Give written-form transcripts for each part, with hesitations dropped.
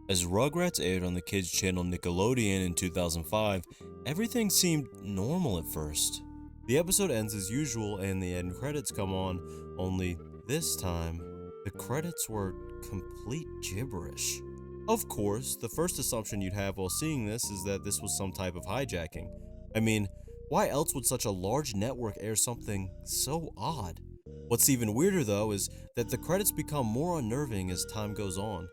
As Rugrats aired on the kids' channel Nickelodeon in 2005, everything seemed normal at first. The episode ends as usual and the end credits come on, only this time, the credits were complete gibberish. Of course, the first assumption you'd have while seeing this is that this was some type of hijacking. I mean, why else would such a large network air something so odd? What's even weirder though is that the credits become more unnerving as time goes on.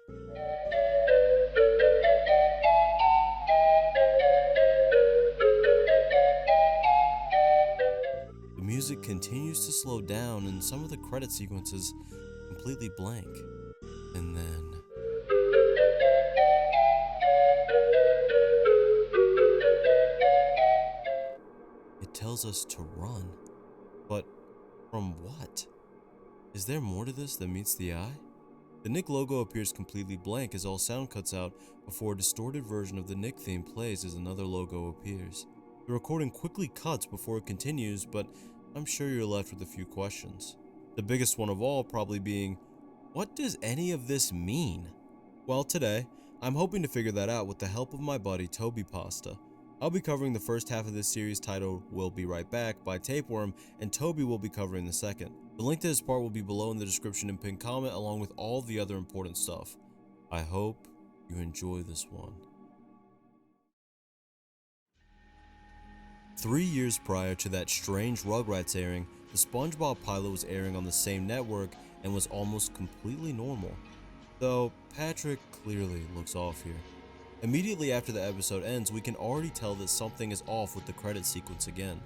The music continues to slow down and some of the credit sequences completely blank. And then it tells us to run. But from what? Is there more to this than meets the eye? The Nick logo appears completely blank as all sound cuts out before a distorted version of the Nick theme plays as another logo appears. The recording quickly cuts before it continues, but I'm sure you're left with a few questions. The biggest one of all probably being, what does any of this mean? Well, today, I'm hoping to figure that out with the help of my buddy Tobypasta. I'll be covering the first half of this series titled We'll Be Right Back by TapeWorm, and Toby will be covering the second. The link to this part will be below in the description and pinned comment along with all the other important stuff. I hope you enjoy this one. 3 years prior to that strange Rugrats airing, the SpongeBob pilot was airing on the same network and was almost completely normal. Though Patrick clearly looks off here. Immediately after the episode ends, we can already tell that something is off with the credit sequence again.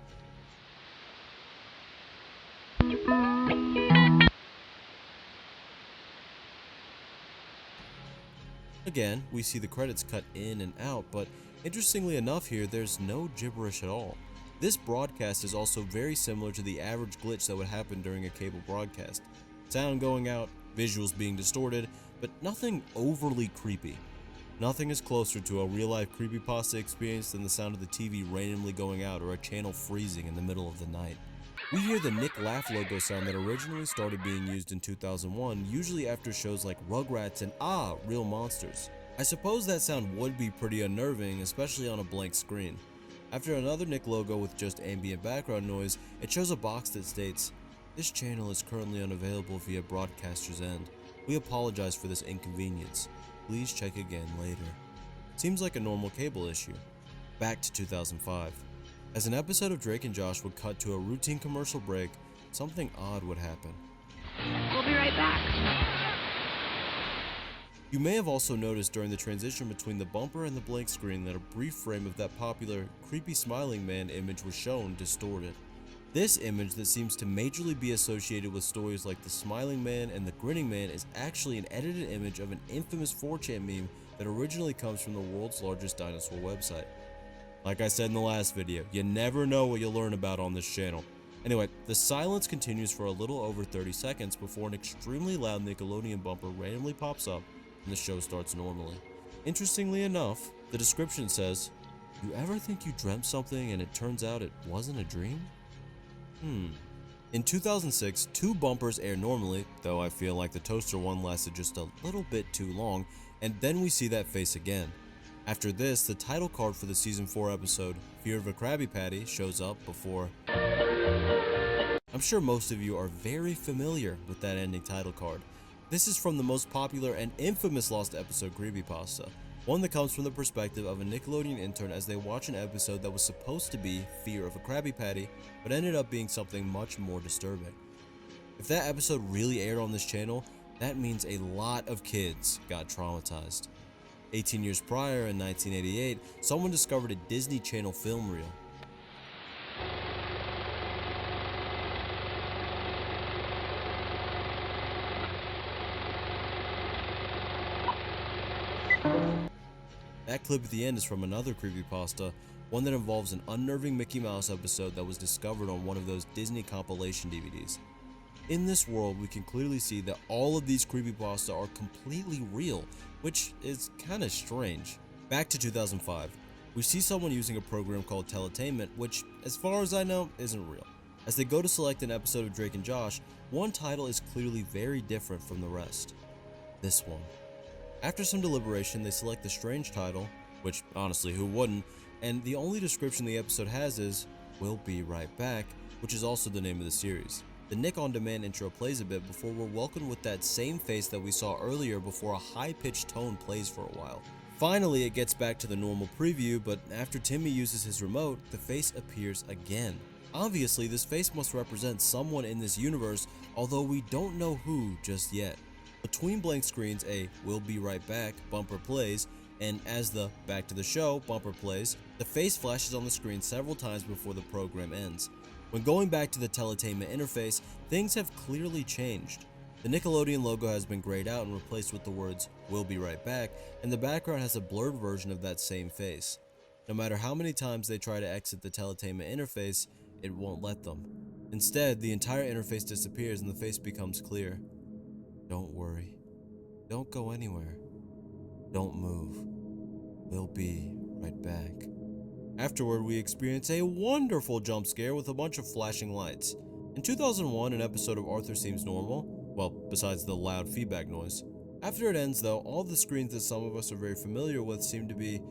Again, we see the credits cut in and out, but interestingly enough here, there's no gibberish at all. This broadcast is also very similar to the average glitch that would happen during a cable broadcast. Sound going out, visuals being distorted, but nothing overly creepy. Nothing is closer to a real-life creepypasta experience than the sound of the TV randomly going out or a channel freezing in the middle of the night. We hear the Nick Laugh logo sound that originally started being used in 2001, usually after shows like Rugrats and Real Monsters. I suppose that sound would be pretty unnerving, especially on a blank screen. After another Nick logo with just ambient background noise, it shows a box that states, "This channel is currently unavailable via broadcaster's end. We apologize for this inconvenience. Please check again later." Seems like a normal cable issue. Back to 2005. As an episode of Drake and Josh would cut to a routine commercial break, something odd would happen. We'll be right back. You may have also noticed during the transition between the bumper and the blank screen that a brief frame of that popular creepy smiling man image was shown distorted. This image that seems to majorly be associated with stories like the smiling man and the grinning man is actually an edited image of an infamous 4chan meme that originally comes from the world's largest dinosaur website. Like I said in the last video, you never know what you'll learn about on this channel. Anyway, the silence continues for a little over 30 seconds before an extremely loud Nickelodeon bumper randomly pops up and the show starts normally. Interestingly enough, the description says, "You ever think you dreamt something and it turns out it wasn't a dream?" In 2006, 2 bumpers air normally, though I feel like the toaster one lasted just a little bit too long, and then we see that face again. After this, the title card for the season 4 episode, Fear of a Krabby Patty, shows up before... I'm sure most of you are very familiar with that ending title card. This is from the most popular and infamous lost episode Creepypasta, one that comes from the perspective of a Nickelodeon intern as they watch an episode that was supposed to be Fear of a Krabby Patty, but ended up being something much more disturbing. If that episode really aired on this channel, that means a lot of kids got traumatized. 18 years prior, in 1988, someone discovered a Disney Channel film reel. That clip at the end is from another creepypasta, one that involves an unnerving Mickey Mouse episode that was discovered on one of those Disney compilation DVDs. In this world, we can clearly see that all of these creepypasta are completely real, which is kinda strange. Back to 2005, we see someone using a program called Teletainment, which, as far as I know, isn't real. As they go to select an episode of Drake and Josh, one title is clearly very different from the rest. This one. After some deliberation, they select the strange title, which honestly, who wouldn't, and the only description the episode has is, "We'll be right back," which is also the name of the series. The Nick on Demand intro plays a bit before we're welcomed with that same face that we saw earlier before a high-pitched tone plays for a while. Finally, it gets back to the normal preview, but after Timmy uses his remote, the face appears again. Obviously, this face must represent someone in this universe, although we don't know who just yet. Between blank screens, a "We'll be right back" bumper plays, and as the "Back to the show" bumper plays, the face flashes on the screen several times before the program ends. When going back to the teletainment interface, things have clearly changed. The Nickelodeon logo has been grayed out and replaced with the words "We'll be right back," and the background has a blurred version of that same face. No matter how many times they try to exit the teletainment interface, it won't let them. Instead, the entire interface disappears and the face becomes clear. Don't worry. Don't go anywhere. Don't move. We'll be right back. Afterward, we experience a wonderful jump scare with a bunch of flashing lights. In 2001, an episode of Arthur Seems Normal, well, besides the loud feedback noise. After it ends, though, all the screens that some of us are very familiar with seem to be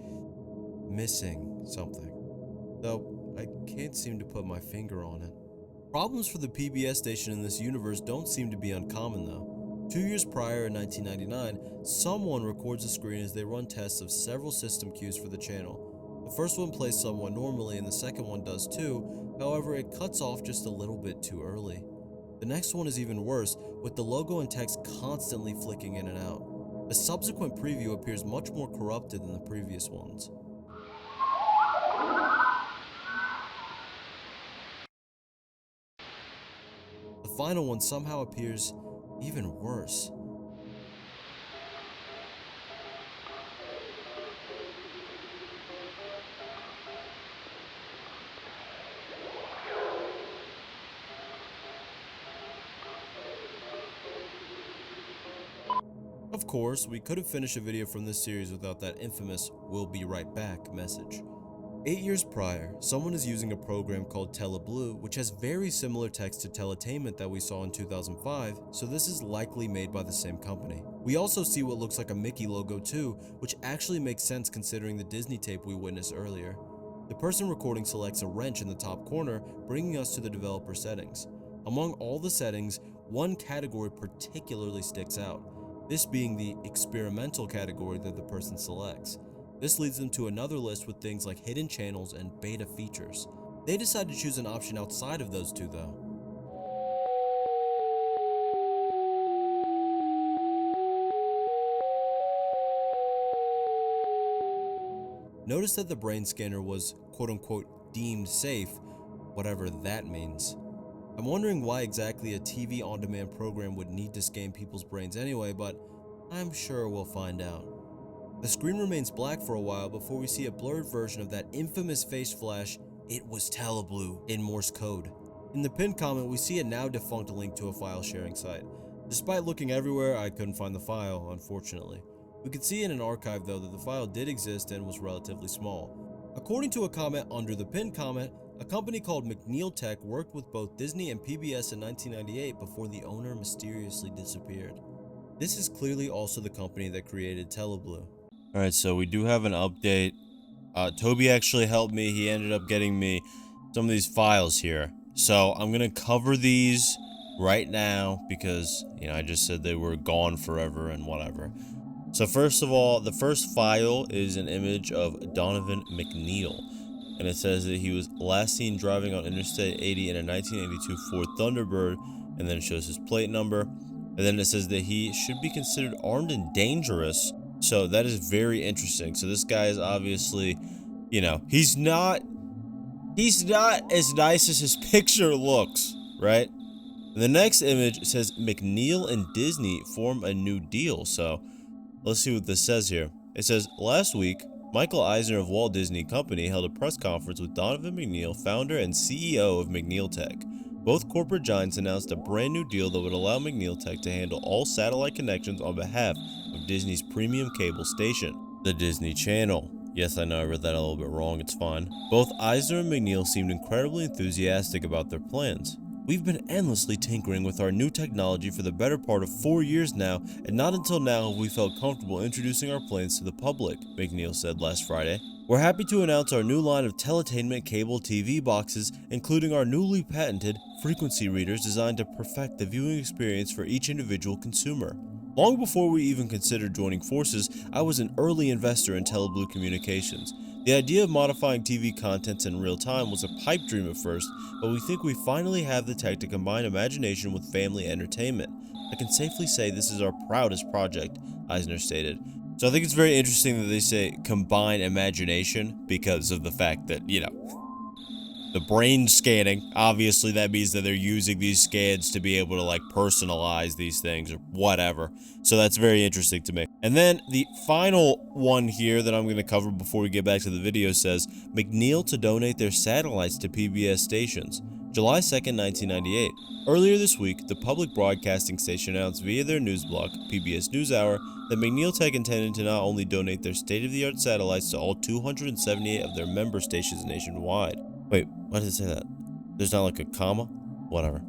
missing something. Though, I can't seem to put my finger on it. Problems for the PBS station in this universe don't seem to be uncommon, though. 2 years prior, in 1999, someone records a screen as they run tests of several system cues for the channel. The first one plays somewhat normally and the second one does too, however it cuts off just a little bit too early. The next one is even worse, with the logo and text constantly flicking in and out. The subsequent preview appears much more corrupted than the previous ones. The final one somehow appears even worse. Of course, we could have finished a video from this series without that infamous "We'll be right back" message. 8 years prior, someone is using a program called TeleBlue, which has very similar text to Teletainment that we saw in 2005, so this is likely made by the same company. We also see what looks like a Mickey logo too, which actually makes sense considering the Disney tape we witnessed earlier. The person recording selects a wrench in the top corner, bringing us to the developer settings. Among all the settings, one category particularly sticks out, this being the experimental category that the person selects. This leads them to another list with things like hidden channels and beta features. They decide to choose an option outside of those two though. Notice that the brain scanner was quote-unquote deemed safe, whatever that means. I'm wondering why exactly a TV on-demand program would need to scan people's brains anyway, but I'm sure we'll find out. The screen remains black for a while before we see a blurred version of that infamous face flash, "It was TeleBlue," in Morse code. In the pinned comment, we see a now defunct link to a file sharing site. Despite looking everywhere, I couldn't find the file, unfortunately. We could see in an archive though that the file did exist and was relatively small. According to a comment under the pinned comment, a company called McNeil Tech worked with both Disney and PBS in 1998 before the owner mysteriously disappeared. This is clearly also the company that created TeleBlue. Alright, so we do have an update. Toby actually helped me. He ended up getting me some of these files here. So I'm gonna cover these right now because, I just said they were gone forever and whatever. So first of all, the first file is an image of Donovan McNeil. And it says that he was last seen driving on Interstate 80 in a 1982 Ford Thunderbird, and then it shows his plate number. And then it says that he should be considered armed and dangerous. So that is very interesting. So this guy is obviously, he's not as nice as his picture looks, right? And the next image says McNeil and Disney form a new deal. So let's see what this says here. It says, last week, Michael Eisner of Walt Disney Company held a press conference with Donovan McNeil, founder and CEO of McNeil Tech. Both corporate giants announced a brand new deal that would allow McNeil Tech to handle all satellite connections on behalf of Disney's premium cable station, the Disney Channel. Yes, I know I read that a little bit wrong, it's fine. Both Eisner and McNeil seemed incredibly enthusiastic about their plans. We've been endlessly tinkering with our new technology for the better part of 4 years now, and not until now have we felt comfortable introducing our plans to the public, McNeil said last Friday. We're happy to announce our new line of teletainment cable TV boxes, including our newly patented frequency readers designed to perfect the viewing experience for each individual consumer. Long before we even considered joining forces, I was an early investor in TeleBlue Communications. The idea of modifying TV contents in real time was a pipe dream at first, but we think we finally have the tech to combine imagination with family entertainment. I can safely say this is our proudest project, Eisner stated. So I think it's very interesting that they say combine imagination because of the fact that, the brain scanning, obviously that means that they're using these scans to be able to like personalize these things or whatever. So that's very interesting to me. And then the final one here that I'm going to cover before we get back to the video says McNeil to donate their satellites to PBS stations. July 2nd, 1998. Earlier this week, the public broadcasting station announced via their news block, PBS NewsHour, that McNeil Tech intended to not only donate their state-of-the-art satellites to all 278 of their member stations nationwide. Wait, why did it say that? There's not like a comma? Whatever.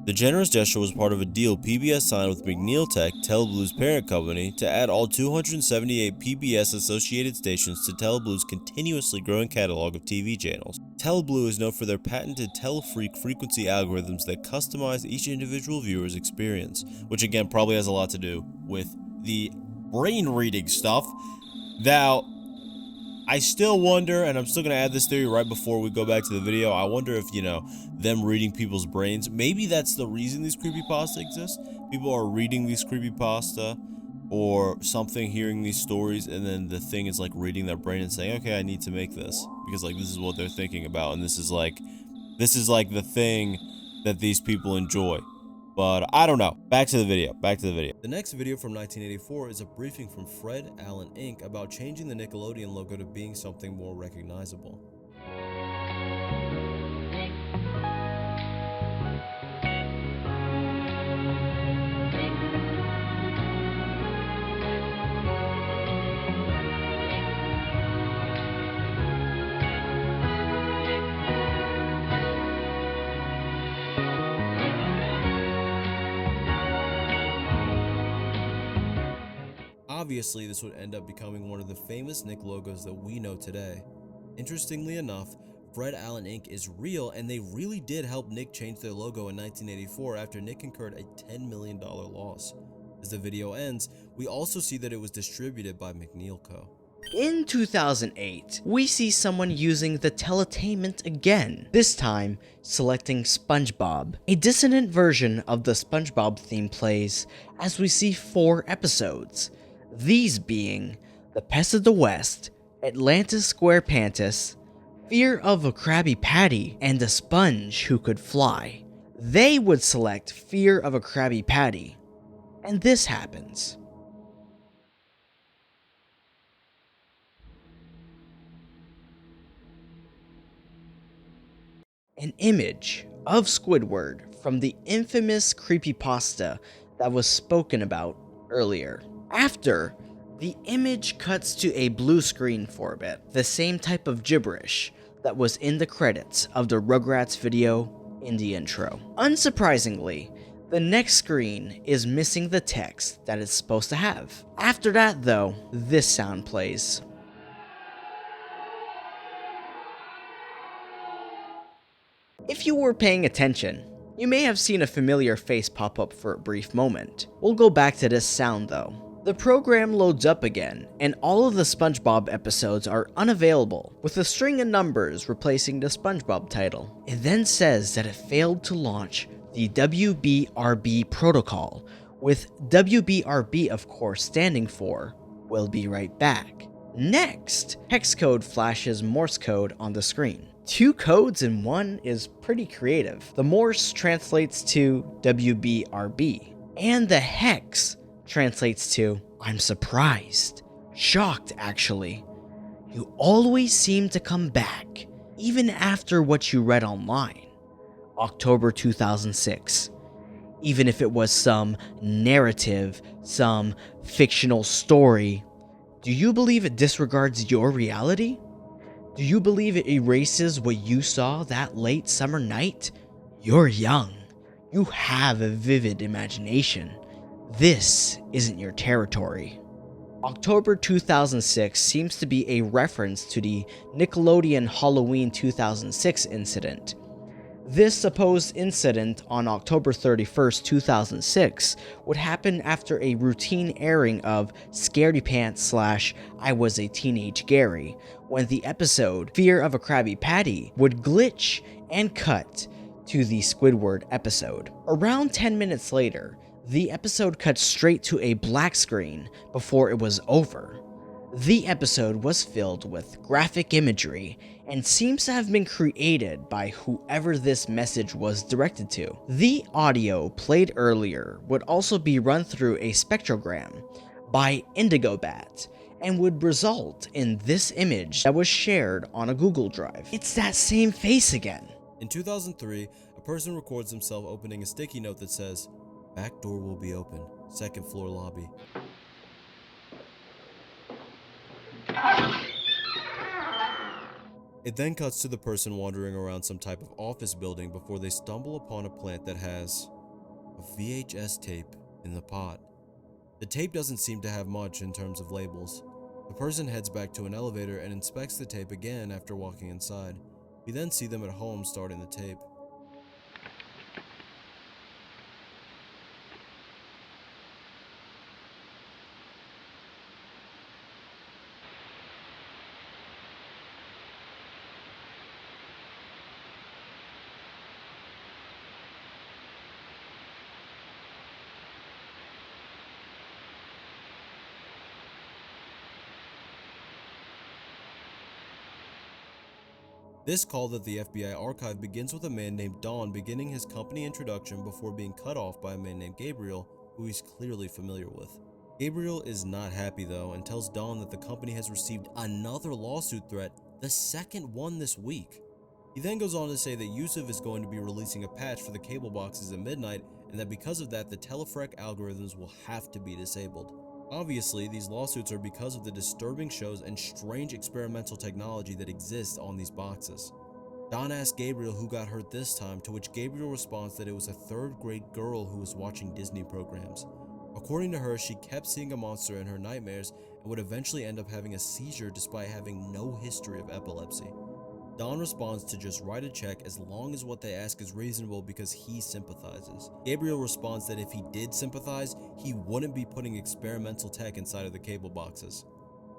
The generous gesture was part of a deal PBS signed with McNeil Tech, TeleBlue's parent company, to add all 278 PBS associated stations to TeleBlue's continuously growing catalog of TV channels. TeleBlue is known for their patented telefreak frequency algorithms that customize each individual viewer's experience, which again probably has a lot to do with the brain reading stuff. Now, I still wonder, and I'm still going to add this theory right before we go back to the video, I wonder if, them reading people's brains, maybe that's the reason these creepypasta exist. People are reading these creepypasta or something, hearing these stories, and then the thing is like reading their brain and saying, okay, I need to make this, because like this is what they're thinking about, and this is like the thing that these people enjoy. But I don't know. Back to the video. The next video from 1984 is a briefing from Fred Allen Inc. about changing the Nickelodeon logo to being something more recognizable. Obviously, this would end up becoming one of the famous Nick logos that we know today. Interestingly enough, Fred Allen Inc. is real, and they really did help Nick change their logo in 1984 after Nick incurred a $10 million loss. As the video ends, we also see that it was distributed by McNeil Co. In 2008, we see someone using the teletainment again, this time selecting SpongeBob. A dissonant version of the SpongeBob theme plays as we see 4 episodes. These being The Pest of the West, Atlantis SquarePantis, Fear of a Krabby Patty, and a Sponge Who Could Fly. They would select Fear of a Krabby Patty, and this happens. An image of Squidward from the infamous creepypasta that was spoken about earlier. After, the image cuts to a blue screen for a bit, the same type of gibberish that was in the credits of the Rugrats video in the intro. Unsurprisingly, the next screen is missing the text that it's supposed to have. After that though, this sound plays. If you were paying attention, you may have seen a familiar face pop up for a brief moment. We'll go back to this sound though. The program loads up again, and all of the SpongeBob episodes are unavailable, with a string of numbers replacing the SpongeBob title. It then says that it failed to launch the WBRB protocol, with WBRB of course standing for "We'll be right back." Next, hex code flashes Morse code on the screen. 2 codes in one is pretty creative. The Morse translates to WBRB, and the hex translates to "I'm surprised, shocked actually. You always seem to come back, even after what you read online." October 2006. Even if it was some narrative, some fictional story, do you believe it disregards your reality? Do you believe it erases what you saw that late summer night? You're young. You have a vivid imagination. This isn't your territory. October 2006 seems to be a reference to the Nickelodeon Halloween 2006 incident. This supposed incident on October 31st, 2006 would happen after a routine airing of Scaredy Pants / I Was a Teenage Gary, when the episode Fear of a Krabby Patty would glitch and cut to the Squidward episode. Around 10 minutes later, the episode cut straight to a black screen before it was over. The episode was filled with graphic imagery and seems to have been created by whoever this message was directed to. The audio played earlier would also be run through a spectrogram by IndigoBat and would result in this image that was shared on a Google Drive. It's that same face again. In 2003, a person records himself opening a sticky note that says, "Back door will be open, second floor lobby." It then cuts to the person wandering around some type of office building before they stumble upon a plant that has a VHS tape in the pot. The tape doesn't seem to have much in terms of labels. The person heads back to an elevator and inspects the tape again after walking inside. We then see them at home starting the tape. This call that the FBI archive begins with a man named Don beginning his company introduction before being cut off by a man named Gabriel, who he's clearly familiar with. Gabriel is not happy though and tells Don that the company has received another lawsuit threat, the second one this week. He then goes on to say that Yusuf is going to be releasing a patch for the cable boxes at midnight and that because of that the telefrec algorithms will have to be disabled. Obviously, these lawsuits are because of the disturbing shows and strange experimental technology that exists on these boxes. Don asks Gabriel who got hurt this time, to which Gabriel responds that it was a third-grade girl who was watching Disney programs. According to her, she kept seeing a monster in her nightmares and would eventually end up having a seizure despite having no history of epilepsy. Don responds to just write a check as long as what they ask is reasonable because he sympathizes. Gabriel responds that if he did sympathize, he wouldn't be putting experimental tech inside of the cable boxes.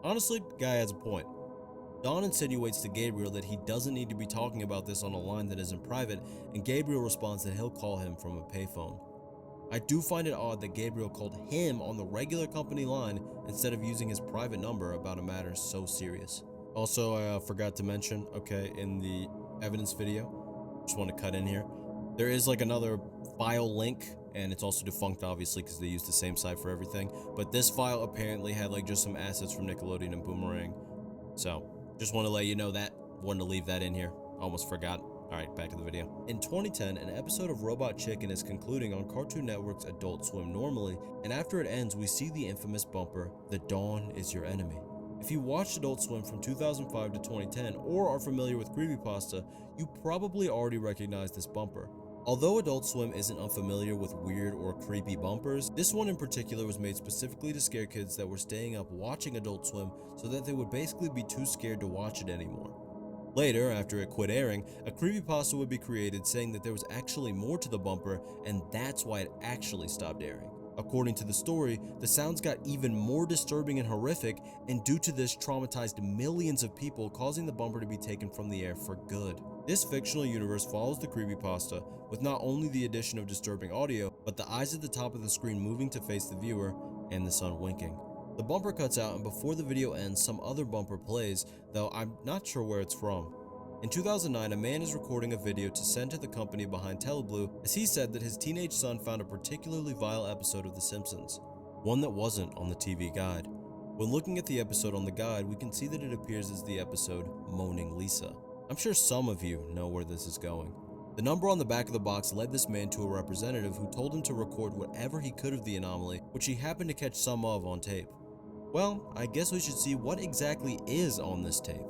Honestly, guy has a point. Don insinuates to Gabriel that he doesn't need to be talking about this on a line that isn't private, and Gabriel responds that he'll call him from a payphone. I do find it odd that Gabriel called him on the regular company line instead of using his private number about a matter so serious. Also, I forgot to mention, okay, in the evidence video, just want to cut in here, there is like another file link, and it's also defunct obviously because they use the same site for everything, but this file apparently had like just some assets from Nickelodeon and Boomerang, so just want to let you know that, wanted to leave that in here, almost forgot. Alright, back to the video. In 2010, an episode of Robot Chicken is concluding on Cartoon Network's Adult Swim normally, and after it ends we see the infamous bumper, "The dawn is your enemy." If you watched Adult Swim from 2005 to 2010 or are familiar with Creepypasta, you probably already recognize this bumper. Although Adult Swim isn't unfamiliar with weird or creepy bumpers, this one in particular was made specifically to scare kids that were staying up watching Adult Swim so that they would basically be too scared to watch it anymore. Later, after it quit airing, a creepypasta would be created saying that there was actually more to the bumper and that's why it actually stopped airing. According to the story, the sounds got even more disturbing and horrific, and due to this traumatized millions of people, causing the bumper to be taken from the air for good. This fictional universe follows the creepypasta with not only the addition of disturbing audio, but the eyes at the top of the screen moving to face the viewer and the sun winking. The bumper cuts out and before the video ends, some other bumper plays, though I'm not sure where it's from. In 2009, a man is recording a video to send to the company behind Teleblue as he said that his teenage son found a particularly vile episode of The Simpsons, one that wasn't on the TV guide. When looking at the episode on the guide, we can see that it appears as the episode Moaning Lisa. I'm sure some of you know where this is going. The number on the back of the box led this man to a representative who told him to record whatever he could of the anomaly, which he happened to catch some of on tape. Well, I guess we should see what exactly is on this tape.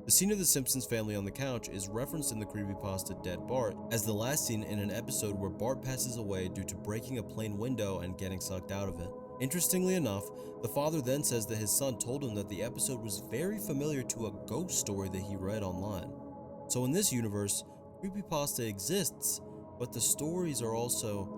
The scene of the Simpsons family on the couch is referenced in the creepypasta Dead Bart as the last scene in an episode where Bart passes away due to breaking a plane window and getting sucked out of it. Interestingly enough, the father then says that his son told him that the episode was very familiar to a ghost story that he read online. So in this universe, creepypasta exists, but the stories are also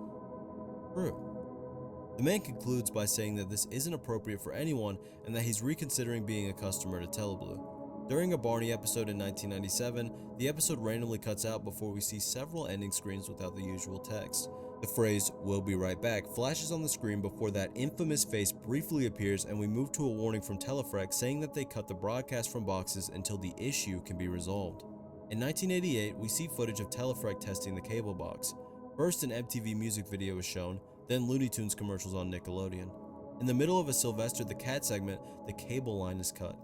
true. The man concludes by saying that this isn't appropriate for anyone and that he's reconsidering being a customer to TeleBlue. During a Barney episode in 1997, the episode randomly cuts out before we see several ending screens without the usual text. The phrase, "We'll be right back," flashes on the screen before that infamous face briefly appears, and we move to a warning from Telefrex saying that they cut the broadcast from boxes until the issue can be resolved. In 1988, we see footage of Telefrex testing the cable box. First, an MTV music video is shown, then Looney Tunes commercials on Nickelodeon. In the middle of a Sylvester the Cat segment, the cable line is cut.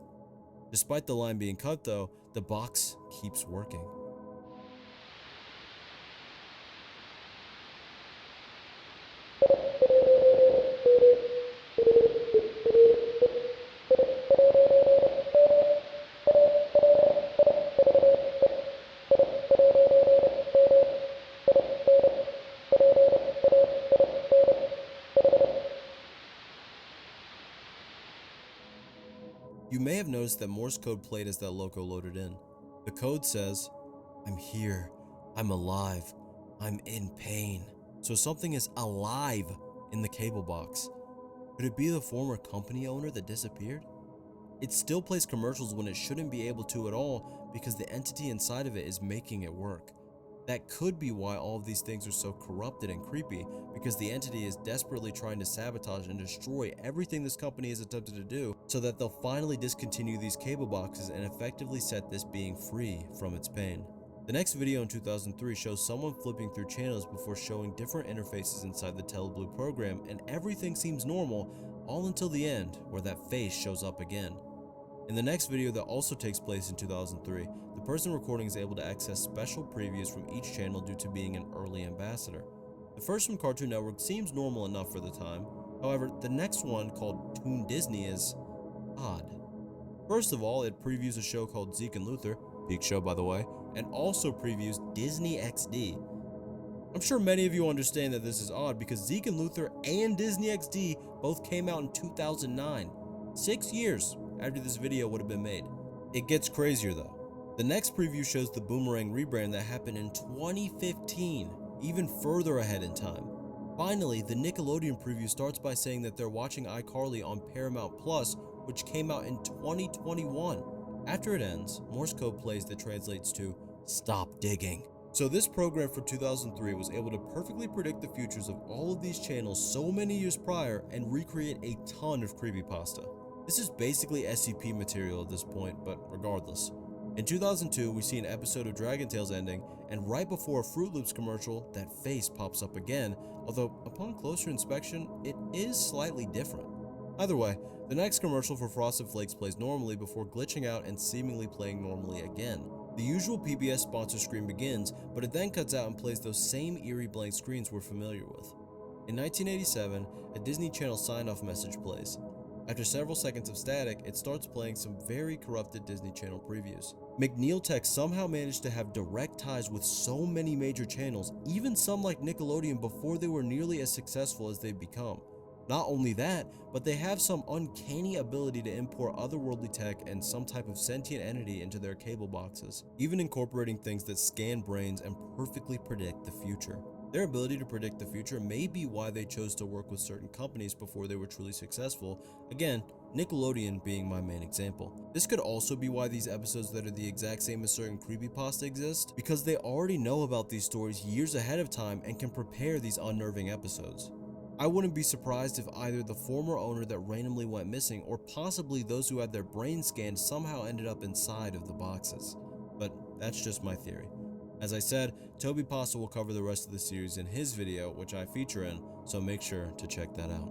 Despite the line being cut though, the box keeps working. You may have noticed that Morse code played as that logo loaded in. The code says, "I'm here, I'm alive, I'm in pain." So something is alive in the cable box. Could it be the former company owner that disappeared? It still plays commercials when it shouldn't be able to at all because the entity inside of it is making it work. That could be why all of these things are so corrupted and creepy, because the entity is desperately trying to sabotage and destroy everything this company has attempted to do so that they'll finally discontinue these cable boxes and effectively set this being free from its pain. The next video in 2003 shows someone flipping through channels before showing different interfaces inside the TeleBlue program, and everything seems normal all until the end where that face shows up again. In the next video that also takes place in 2003, the person recording is able to access special previews from each channel due to being an early ambassador. The first from Cartoon Network seems normal enough for the time, however, the next one, called Toon Disney, is odd. First of all, it previews a show called Zeke and Luther, peak show by the way, and also previews Disney XD. I'm sure many of you understand that this is odd because Zeke and Luther and Disney XD both came out in 2009, 6 years after this video would have been made. It gets crazier though. The next preview shows the Boomerang rebrand that happened in 2015, even further ahead in time. Finally, the Nickelodeon preview starts by saying that they're watching iCarly on Paramount Plus, which came out in 2021. After it ends, Morse code plays that translates to "Stop digging." So this program for 2003 was able to perfectly predict the futures of all of these channels so many years prior and recreate a ton of creepypasta. This is basically SCP material at this point, but regardless. In 2002, we see an episode of Dragon Tales ending, and right before a Fruit Loops commercial, that face pops up again, although upon closer inspection, it is slightly different. Either way, the next commercial for Frosted Flakes plays normally before glitching out and seemingly playing normally again. The usual PBS sponsor screen begins, but it then cuts out and plays those same eerie blank screens we're familiar with. In 1987, a Disney Channel sign-off message plays. After several seconds of static, it starts playing some very corrupted Disney Channel previews. McNeil Tech somehow managed to have direct ties with so many major channels, even some like Nickelodeon, before they were nearly as successful as they've become. Not only that, but they have some uncanny ability to import otherworldly tech and some type of sentient entity into their cable boxes, even incorporating things that scan brains and perfectly predict the future. Their ability to predict the future may be why they chose to work with certain companies before they were truly successful, again, Nickelodeon being my main example. This could also be why these episodes that are the exact same as certain creepypasta exist, because they already know about these stories years ahead of time and can prepare these unnerving episodes. I wouldn't be surprised if either the former owner that randomly went missing or possibly those who had their brains scanned somehow ended up inside of the boxes. But that's just my theory. As I said, TobyPasta will cover the rest of the series in his video, which I feature in, so make sure to check that out.